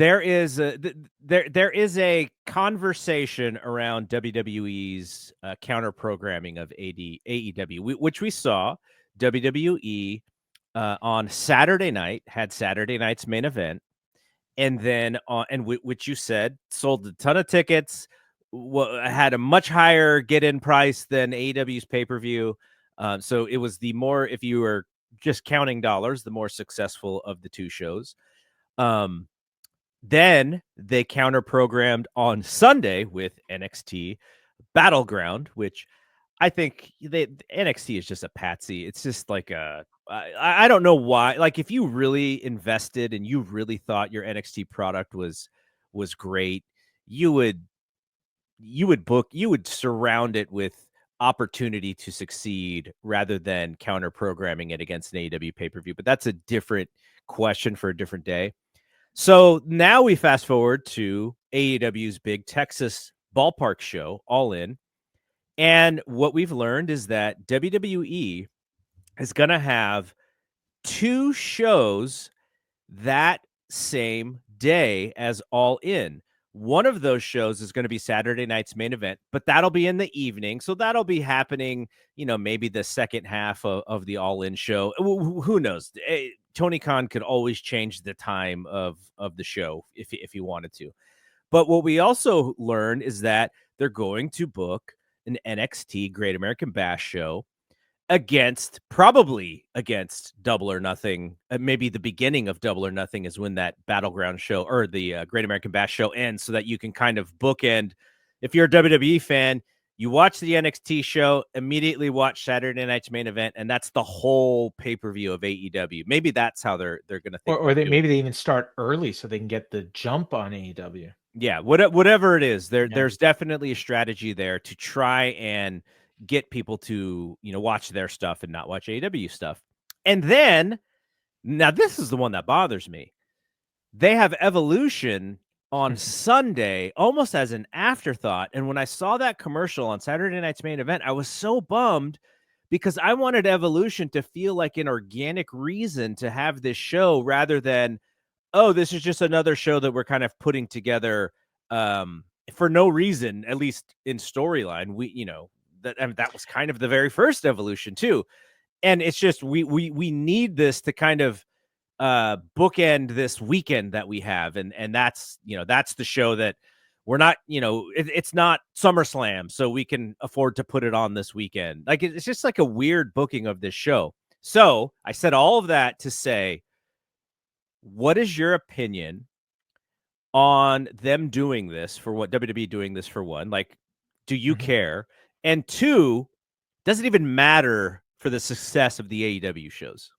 there is a conversation around WWE's counter programming of AEW, which we saw. WWE on Saturday night had Saturday night's main event, and then which you said sold a ton of tickets, had a much higher get-in price than AEW's pay-per-view. So it was the more, if you were just counting dollars, the more successful of the two shows. Then they counter-programmed on Sunday with NXT Battleground, which I think NXT is just a patsy. It's just like I don't know why. Like, if you really invested and you really thought your NXT product was great, you would surround it with opportunity to succeed rather than counter programming it against an AEW pay-per-view. But that's a different question for a different day. So now we fast forward to AEW's big Texas ballpark show, All In. And what we've learned is that WWE is going to have two shows that same day as All In. One of those shows is going to be Saturday night's main event, but that'll be in the evening. So that'll be happening, maybe the second half of the All In show. Who knows? Tony Khan could always change the time of the show if he wanted to. But what we also learn is that they're going to book an NXT Great American Bash show probably against Double or Nothing. Maybe the beginning of Double or Nothing is when that Battleground show or the Great American Bash show ends, so that you can kind of bookend. If you're a WWE fan, you watch the NXT show, immediately watch Saturday night's main event, and that's the whole pay-per-view of AEW. Maybe that's how they're going to think. Or maybe they even start early so they can get the jump on AEW. Yeah, whatever it is, there's definitely a strategy there to try and get people to, watch their stuff and not watch AEW stuff. And then, now this is the one that bothers me. They have Evolution on Sunday, almost as an afterthought. And when I saw that commercial on Saturday night's main event, I was so bummed because I wanted Evolution to feel like an organic reason to have this show rather than, oh, this is just another show that we're kind of putting together for no reason, at least in storyline. That was kind of the very first Evolution too. And it's just, we need this to kind of bookend this weekend that we have. And that's, that's the show that we're not, it's not SummerSlam, so we can afford to put it on this weekend. Like, it's just like a weird booking of this show. So I said all of that to say, what is your opinion on them doing this for what WWE doing this for one? Like, do you care? And two, does it even matter for the success of the AEW shows?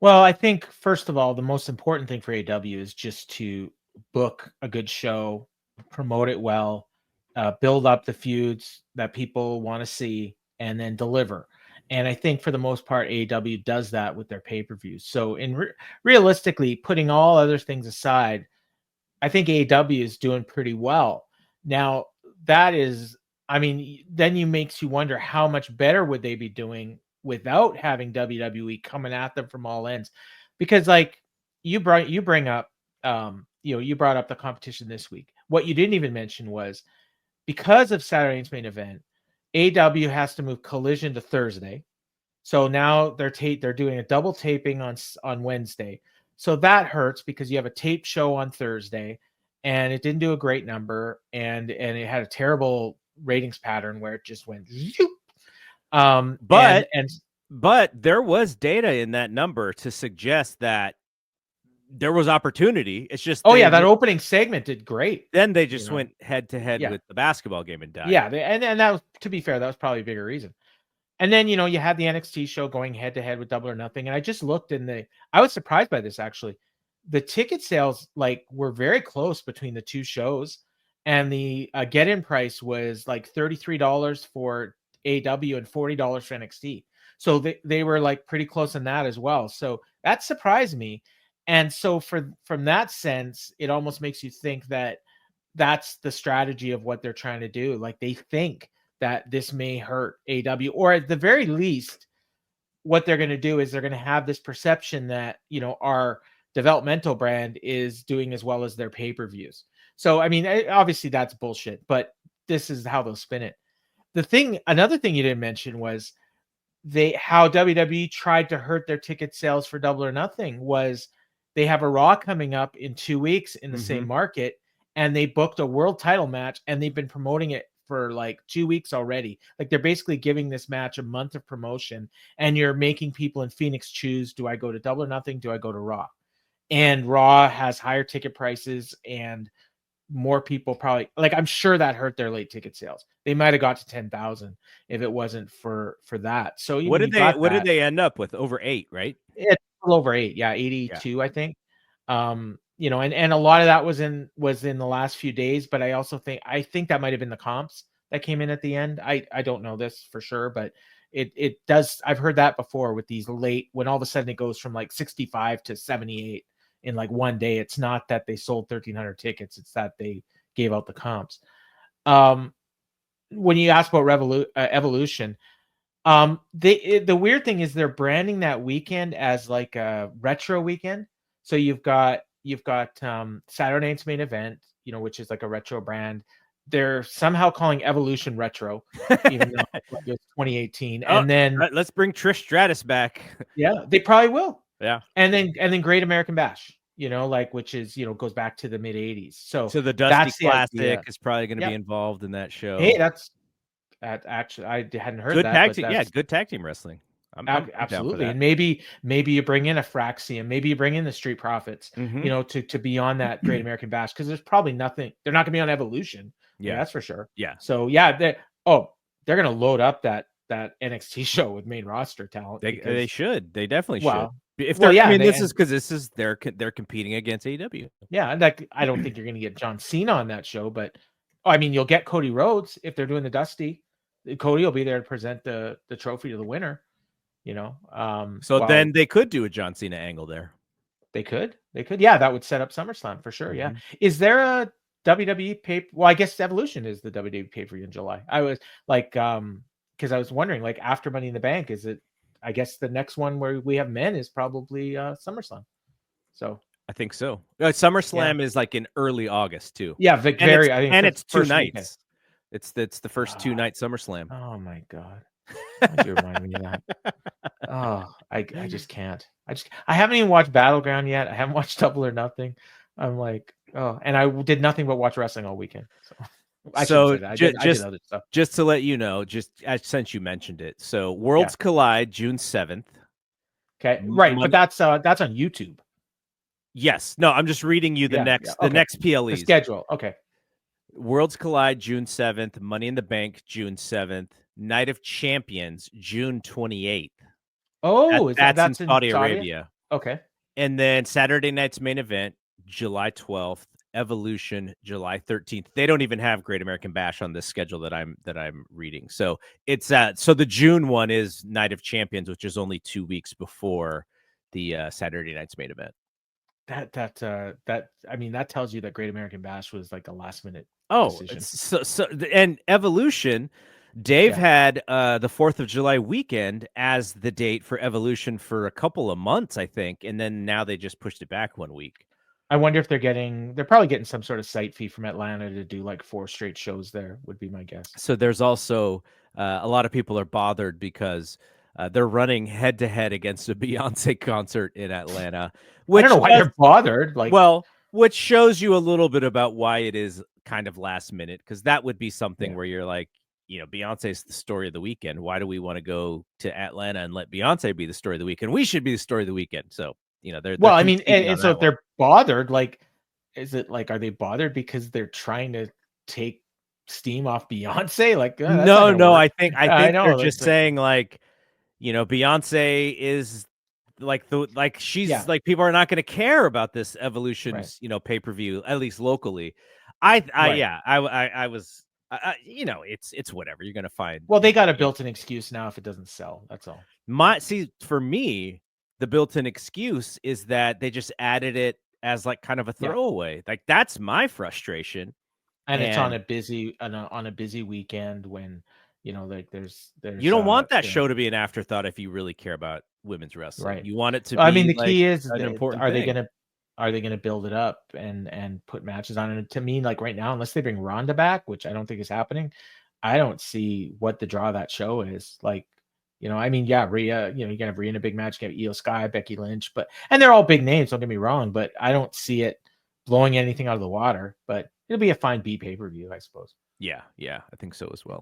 Well, I think, first of all, the most important thing for AEW is just to book a good show, promote it well, build up the feuds that people want to see, and then deliver. And I think for the most part, AEW does that with their pay-per-views. So realistically, putting all other things aside, I think AEW is doing pretty well. Now, that is, then you makes you wonder how much better would they be doing without having WWE coming at them from all ends. Because like you brought up the competition this week. What you didn't even mention was, because of Saturday's main event, AEW has to move Collision to Thursday. So now they're doing a double taping on Wednesday. So that hurts because you have a tape show on Thursday and it didn't do a great number, and it had a terrible ratings pattern where it just went zoop. But there was data in that number to suggest that there was opportunity. It's just, that opening segment did great. Then they just went head to head with the basketball game and died. Yeah, and that was, to be fair, that was probably a bigger reason. And then, you had the NXT show going head to head with Double or Nothing. And I just looked I was surprised by this, actually. The ticket sales were very close between the two shows. And the get-in price was like $33 for AEW and $40 for NXT. So they were pretty close in that as well. So that surprised me. And so from that sense, it almost makes you think that that's the strategy of what they're trying to do. Like, they think that this may hurt AEW, or at the very least, what they're going to do is they're going to have this perception that, our developmental brand is doing as well as their pay-per-views. So, I mean, obviously that's bullshit, but this is how they'll spin it. Another thing you didn't mention was how WWE tried to hurt their ticket sales for Double or Nothing was they have a Raw coming up in 2 weeks in the same market, and they booked a world title match, and they've been promoting it for like 2 weeks already. Like, they're basically giving this match a month of promotion, and you're making people in Phoenix choose, do I go to Double or Nothing? Do I go to Raw? And Raw has higher ticket prices, and more people probably, like, I'm sure that hurt their late ticket sales. They might have got to 10,000 if it wasn't for that. So what did they end up with? Over 8, right? It's a little over 8. Yeah, 82, I think. You know, and a lot of that was in the last few days, but I think that might have been the comps that came in at the end. I don't know this for sure, but it does. I've heard that before with these late, when all of a sudden it goes from like 65 to 78 in like one day. It's not that they sold 1,300 tickets, it's that they gave out the comps. When you ask about Evolution, the weird thing is they're branding that weekend as like a retro weekend. So you've got Saturday night's main event, you know, which is like a retro brand. They're somehow calling Evolution retro, even though it's 2018. Oh, and then let's bring Trish Stratus back. Yeah, they probably will. Yeah. And then Great American Bash, you know, like, which is, you know, goes back to the mid 80s. So the Dusty Classic is probably going to be involved in that show. Hey, that actually, I hadn't heard good that. Tag team, good tag team wrestling. I'm absolutely. And maybe you bring in a Fraxium, maybe you bring in the Street Profits, you know, to be on that Great American Bash, because there's probably nothing. They're not going to be on Evolution. Yeah, that's for sure. Yeah. So yeah, they're going to load up that NXT show with main roster talent. They should. They definitely should. This is they're competing against AEW. Yeah, and I don't think you're going to get John Cena on that show, but I mean, you'll get Cody Rhodes if they're doing the Dusty. Cody will be there to present the trophy to the winner. You know, then they could do a John Cena angle there. They could. Yeah, that would set up SummerSlam for sure. Yeah. Is there a WWE pay? Well, I guess Evolution is the WWE pay-per-view in July. I was like, because I was wondering, like, after Money in the Bank, is it? I guess the next one where we have men is probably SummerSlam. So I think so. SummerSlam is like in early August too. Yeah, it's 2 nights. It's the first 2-night SummerSlam. Oh my god. Why'd you remind me of that? Oh, I just can't. I haven't even watched Battleground yet. I haven't watched Double or Nothing. I'm like, and I did nothing but watch wrestling all weekend. So I did other stuff. Just to let you know, since you mentioned it, so Worlds Collide June 7th. Okay, right, but that's on YouTube. Yes, no, I'm just reading you the next PLE schedule. Okay. Worlds Collide June 7th, Money in the Bank June 7th, Night of Champions June 28th. Oh, that's in Saudi Arabia. Okay. And then Saturday night's main event July 12th, Evolution July 13th. They don't even have Great American Bash on this schedule that I'm reading. So it's so the June one is Night of Champions, which is only 2 weeks before the Saturday night's main event. I mean, that tells you that Great American Bash was like a last minute decision. So and Evolution, Dave had the 4th of July weekend as the date for Evolution for a couple of months, I think, and then now they just pushed it back 1 week. I wonder if they're probably getting some sort of site fee from Atlanta to do like 4 straight shows there, would be my guess. So there's also a lot of people are bothered because they're running head to head against a Beyonce concert in Atlanta. I don't know why they're bothered. Like, which shows you a little bit about why it is kind of last minute, because that would be something where you're like, you know, Beyonce's the story of the weekend. Why do we want to go to Atlanta and let Beyonce be the story of the weekend? We should be the story of the weekend. So, you know, they're I mean, and so if they're bothered, like, is it like, are they bothered because they're trying to take steam off Beyonce? Like, no, I think they're just saying, like, you know, Beyonce is like she's like, people are not going to care about this Evolution's, you know, pay-per-view, at least locally. I was, you know, it's whatever you're going to find. Well, they got a built-in excuse now if it doesn't sell. That's all. For me, the built-in excuse is that they just added it as like kind of a throwaway. Like, that's my frustration. And it's on a busy weekend when, you know, like there's you don't want that show to be an afterthought if you really care about women's wrestling. Right. You want it to be. I mean, the like, key is, an important are thing. are they going to build it up and put matches on? And to me, like right now, unless they bring Ronda back, which I don't think is happening, I don't see what the draw of that show is. Like, I mean, yeah, Rhea, you can have Rhea in a big match, you can have Io Sky, Becky Lynch, and they're all big names, don't get me wrong, but I don't see it blowing anything out of the water. But it'll be a fine B pay-per-view, I suppose. Yeah, I think so as well.